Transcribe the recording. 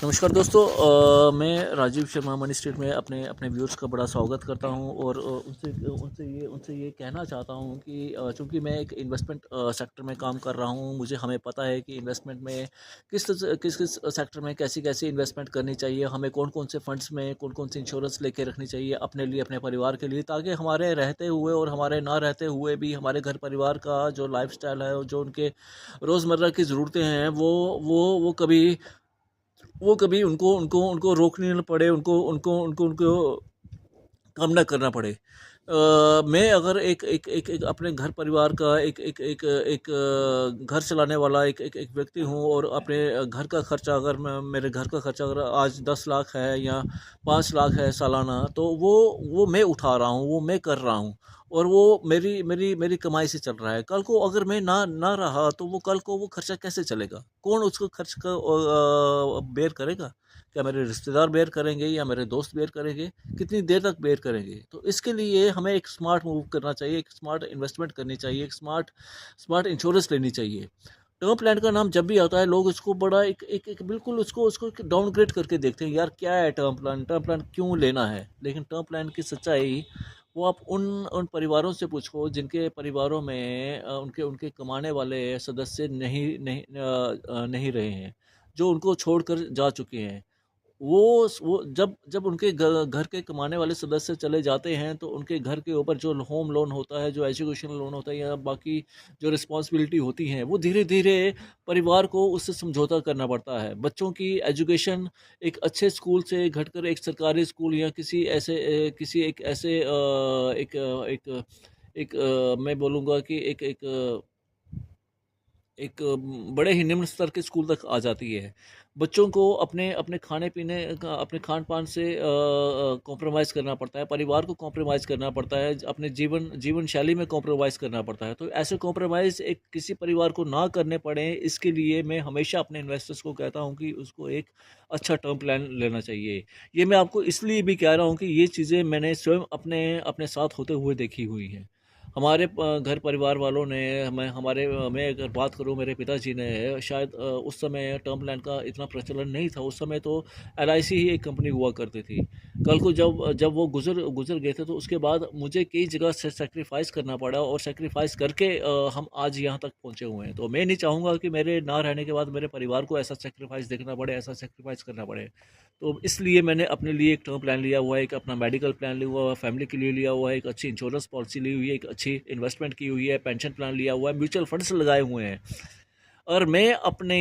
नमस्कार दोस्तों। मैं राजीव शर्मा मनी स्ट्रीट में अपने अपने व्यूअर्स का बड़ा स्वागत करता हूं और उनसे ये कहना चाहता हूं कि चूंकि मैं एक इन्वेस्टमेंट सेक्टर में काम कर रहा हूं, मुझे हमें पता है कि इन्वेस्टमेंट में किस किस सेक्टर में कैसी कैसी इन्वेस्टमेंट करनी चाहिए, हमें कौन कौन से फंड्स में कौन कौन सी इंश्योरेंस लेके रखनी चाहिए अपने लिए, अपने परिवार के लिए, ताकि हमारे रहते हुए और हमारे ना रहते हुए भी हमारे घर परिवार का जो लाइफस्टाइल है और जो उनके रोज़मर्रा की ज़रूरतें हैं वो कभी उनको उनको उनको रोकने ना पड़े, उनको उनको उनको उनको काम ना करना पड़े। मैं अगर एक अपने घर परिवार का घर चलाने वाला एक व्यक्ति हूँ और अपने घर का खर्चा, अगर मैं मेरे घर का खर्चा अगर आज 10 लाख है या 5 लाख है सालाना, तो वो मैं उठा रहा हूँ, वो मैं कर रहा हूँ और वो मेरी मेरी मेरी कमाई से चल रहा है। कल को अगर मैं ना ना रहा तो वो कल को वो खर्चा कैसे चलेगा? कौन उसको खर्च का बेयर करेगा? क्या मेरे रिश्तेदार बेयर करेंगे या मेरे दोस्त बेयर करेंगे? कितनी देर तक बेयर करेंगे? तो इसके लिए हमें एक स्मार्ट मूव करना चाहिए, एक स्मार्ट इन्वेस्टमेंट करनी चाहिए, एक स्मार्ट स्मार्ट इंश्योरेंस लेनी चाहिए। टर्म प्लान का नाम जब भी आता है, लोग उसको बड़ा एक बिल्कुल उसको डाउनग्रेड करके देखते हैं, यार क्या है टर्म प्लान क्यों लेना है? लेकिन टर्म प्लान की सच्चाई वो आप उन उन परिवारों से पूछो जिनके परिवारों में उनके उनके कमाने वाले सदस्य नहीं रहे हैं, जो उनको छोड़कर जा चुके हैं। वो जब जब उनके घर के कमाने वाले सदस्य चले जाते हैं, तो उनके घर के ऊपर जो होम लोन होता है, जो एजुकेशन लोन होता है या बाकी जो रिस्पॉन्सिबिलिटी होती हैं, वो धीरे-धीरे परिवार को उससे समझौता करना पड़ता है। बच्चों की एजुकेशन एक अच्छे स्कूल से घटकर एक सरकारी स्कूल या किसी एक ऐसे मैं बोलूँगा कि एक बड़े ही निम्न स्तर के स्कूल तक आ जाती है। बच्चों को अपने अपने खाने-पीने का, अपने खान-पान से कॉम्प्रोमाइज़ करना पड़ता है, परिवार को कॉम्प्रोमाइज़ करना पड़ता है, अपने जीवन शैली में कॉम्प्रोमाइज़ करना पड़ता है। तो ऐसे कॉम्प्रोमाइज़ एक किसी परिवार को ना करने पड़े, इसके लिए मैं हमेशा अपने इन्वेस्टर्स को कहता हूँ कि उसको एक अच्छा टर्म प्लान लेना चाहिए। ये मैं आपको इसलिए भी कह रहा हूँ कि ये चीज़ें मैंने स्वयं अपने अपने साथ होते हुए देखी हुई हैं। हमारे घर परिवार वालों ने मैं अगर बात करूँ, मेरे पिताजी ने शायद उस समय टर्म प्लान का इतना प्रचलन नहीं था। उस समय तो एलआईसी ही एक कंपनी हुआ करती थी। कल को जब जब वो गुज़र गुज़र गए थे, तो उसके बाद मुझे कई जगह से सैक्रिफ़ाइस करना पड़ा और सैक्रिफ़ाइस करके हम आज यहाँ तक पहुँचे हुए हैं। तो मैं नहीं चाहूँगा कि मेरे ना रहने के बाद मेरे परिवार को ऐसा सैक्रिफ़ाइस देखना पड़े, ऐसा सैक्रिफ़ाइस करना पड़े। तो इसलिए मैंने अपने लिए एक टर्म प्लान लिया हुआ है, एक अपना मेडिकल प्लान लिया हुआ है, फैमिली के लिए लिया हुआ है, एक अच्छी इंश्योरेंस पॉलिसी ली हुई है, एक अच्छी इन्वेस्टमेंट की हुई है, पेंशन प्लान लिया हुआ है, म्यूचुअल फंड्स लगाए हुए हैं। और मैं अपने